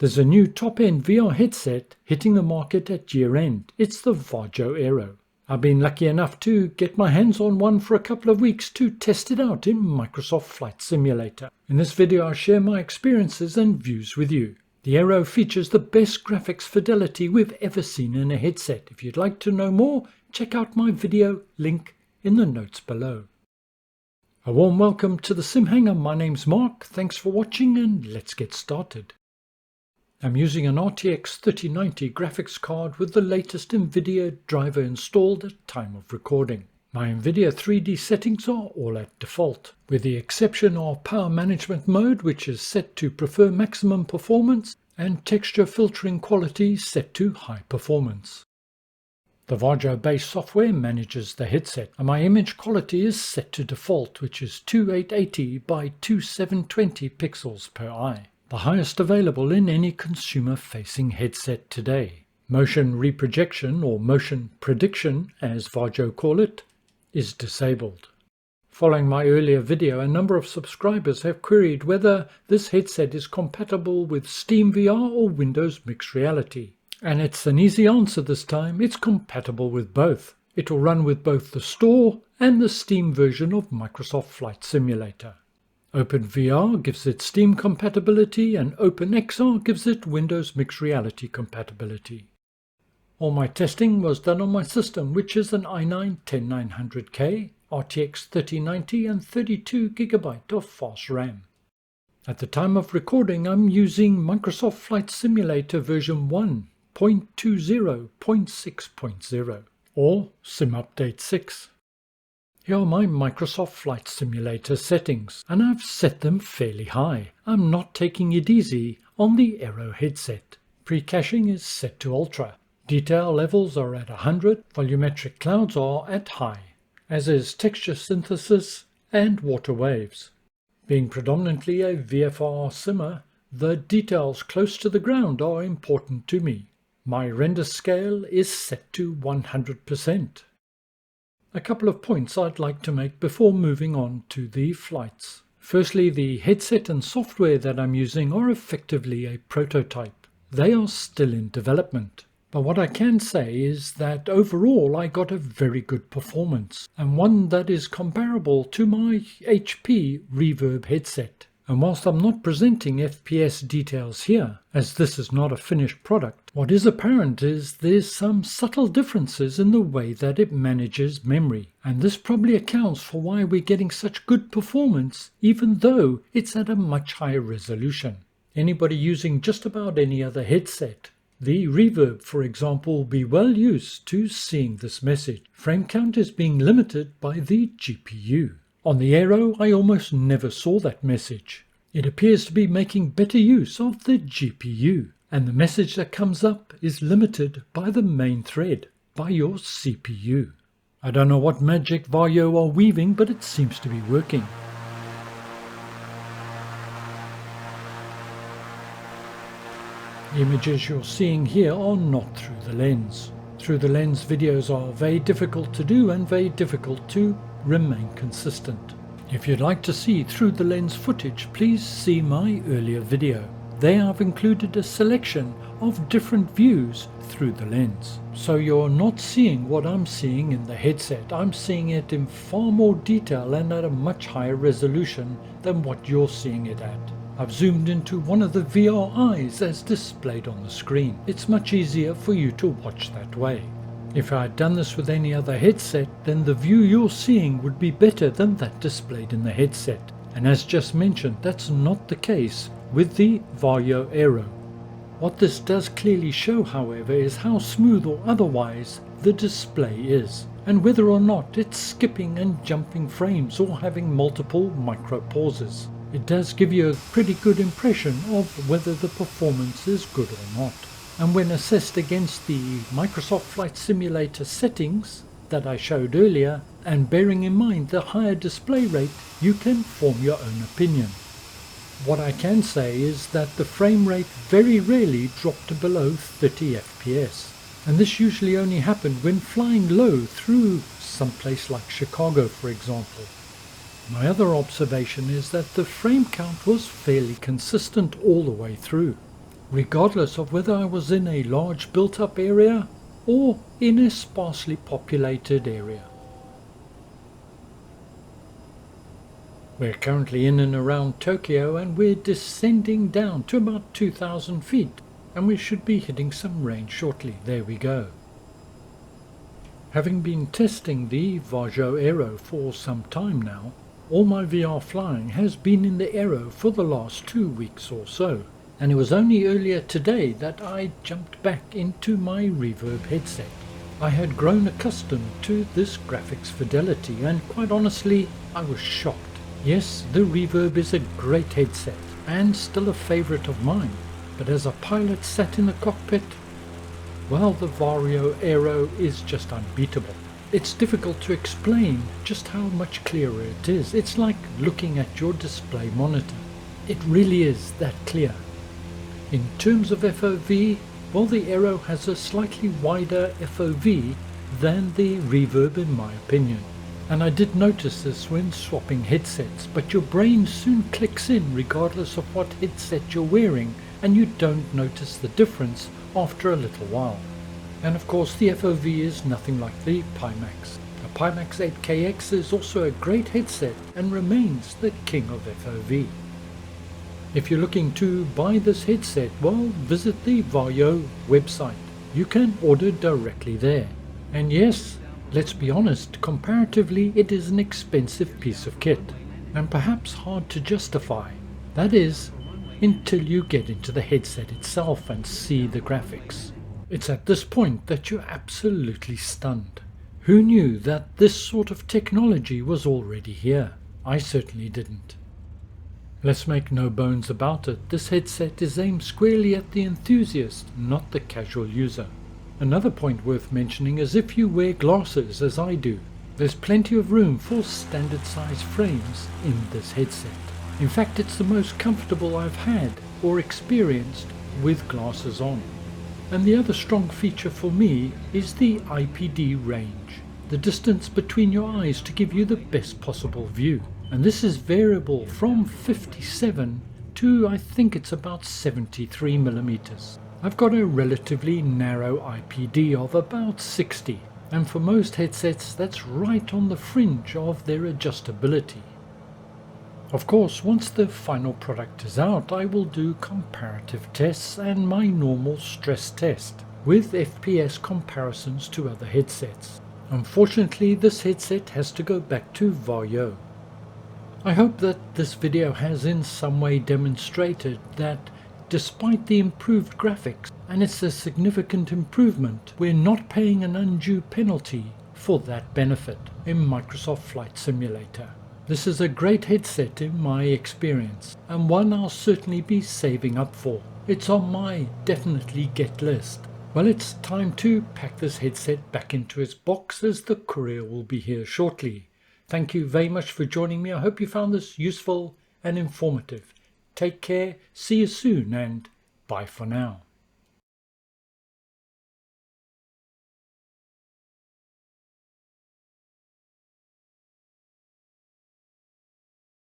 There's a new top-end VR headset hitting the market at year-end. It's the Varjo Aero. I've been lucky enough to get my hands on one for a couple of weeks to test it out in Microsoft Flight Simulator. In this video I share my experiences and views with you. The Aero features the best graphics fidelity we've ever seen in a headset. If you'd like to know more, check out my video, link in the notes below. A warm welcome to the SimHanger. My name's Mark. Thanks for watching and let's get started. I'm using an RTX 3090 graphics card with the latest Nvidia driver installed at time of recording. My Nvidia 3D settings are all at default, with the exception of power management mode, which is set to prefer maximum performance, and texture filtering quality set to high performance. The Varjo base software manages the headset, and my image quality is set to default, which is 2880 by 2720 pixels per eye. The highest available in any consumer-facing headset today. Motion reprojection, or motion prediction as Varjo call it, is disabled. Following my earlier video, a number of subscribers have queried whether this headset is compatible with Steam VR or Windows Mixed Reality. And it's an easy answer this time. It's compatible with both. It will run with both the store and the Steam version of Microsoft Flight Simulator. OpenVR gives it Steam compatibility and OpenXR gives it Windows Mixed Reality compatibility. All my testing was done on my system, which is an i9-10900K, RTX 3090 and 32GB of fast RAM. At the time of recording, I'm using Microsoft Flight Simulator version 1.20.6.0 or Sim Update 6. Here are my Microsoft Flight Simulator settings, and I've set them fairly high. I'm not taking it easy on the Aero headset. Pre-caching is set to Ultra. Detail levels are at 100, volumetric clouds are at high, as is texture synthesis and water waves. Being predominantly a VFR simmer, the details close to the ground are important to me. My render scale is set to 100%. A couple of points I'd like to make before moving on to the flights. Firstly, the headset and software that I'm using are effectively a prototype. They are still in development. But what I can say is that overall I got a very good performance, and one that is comparable to my HP Reverb headset. And whilst I'm not presenting FPS details here, as this is not a finished product, what is apparent is there's some subtle differences in the way that it manages memory. And this probably accounts for why we're getting such good performance, even though it's at a much higher resolution. Anybody using just about any other headset, the Reverb for example, will be well used to seeing this message. Frame count is being limited by the GPU. On the Aero, I almost never saw that message. It appears to be making better use of the GPU, and the message that comes up is limited by the main thread, by your CPU. I don't know what magic Varjo are weaving, but it seems to be working. The images you're seeing here are not through the lens. Through the lens videos are very difficult to do and very difficult to remain consistent. If you'd like to see through the lens footage, please see my earlier video. There I've included a selection of different views through the lens. So you're not seeing what I'm seeing in the headset. I'm seeing it in far more detail and at a much higher resolution than what you're seeing it at. I've zoomed into one of the VR eyes as displayed on the screen. It's much easier for you to watch that way. If I had done this with any other headset, then the view you're seeing would be better than that displayed in the headset. And as just mentioned, that's not the case with the Varjo Aero. What this does clearly show, however, is how smooth or otherwise the display is, and whether or not it's skipping and jumping frames or having multiple micro pauses. It does give you a pretty good impression of whether the performance is good or not. And when assessed against the Microsoft Flight Simulator settings that I showed earlier, and bearing in mind the higher display rate, you can form your own opinion. What I can say is that the frame rate very rarely dropped to below 30 FPS. And this usually only happened when flying low through someplace like Chicago, for example. My other observation is that the frame count was fairly consistent all the way through. regardless of whether I was in a large built-up area or in a sparsely populated area. We're currently in and around Tokyo, and we're descending down to about 2,000 feet, and we should be hitting some range shortly. There we go. Having been testing the Varjo Aero for some time now, all my VR flying has been in the Aero for the last 2 weeks or so, and it was only earlier today that I jumped back into my Reverb headset. I had grown accustomed to this graphics fidelity, and quite honestly, I was shocked. Yes, the Reverb is a great headset, and still a favourite of mine, but as a pilot sat in the cockpit, well, the Varjo Aero is just unbeatable. It's difficult to explain just how much clearer it is. It's like looking at your display monitor. It really is that clear. In terms of FOV, well, the Aero has a slightly wider FOV than the Reverb in my opinion. And I did notice this when swapping headsets, but your brain soon clicks in regardless of what headset you're wearing, and you don't notice the difference after a little while. And of course the FOV is nothing like the Pimax. The Pimax 8KX is also a great headset and remains the king of FOV. If you're looking to buy this headset, well, visit the Varjo website. You can order directly there. And yes, let's be honest, comparatively it is an expensive piece of kit, and perhaps hard to justify. That is, until you get into the headset itself and see the graphics. It's at this point that you're absolutely stunned. Who knew that this sort of technology was already here? I certainly didn't. Let's make no bones about it, this headset is aimed squarely at the enthusiast, not the casual user. Another point worth mentioning is if you wear glasses as I do, there's plenty of room for standard size frames in this headset. In fact, it's the most comfortable I've had or experienced with glasses on. And the other strong feature for me is the Ipd range, the distance between your eyes to give you the best possible view. And this is variable from 57 to I think it's about 73 millimeters. I've got a relatively narrow Ipd of about 60, and for most headsets that's right on the fringe of their adjustability. Of course, once the final product is out, I will do comparative tests and my normal stress test with FPS comparisons to other headsets. Unfortunately, this headset has to go back to Varjo. I hope that this video has in some way demonstrated that despite the improved graphics, and it's a significant improvement, we're not paying an undue penalty for that benefit in Microsoft Flight Simulator. This is a great headset in my experience, and one I'll certainly be saving up for. It's on my definitely get list. Well, it's time to pack this headset back into its box as the courier will be here shortly. Thank you very much for joining me. I hope you found this useful and informative. Take care, see you soon, and bye for now.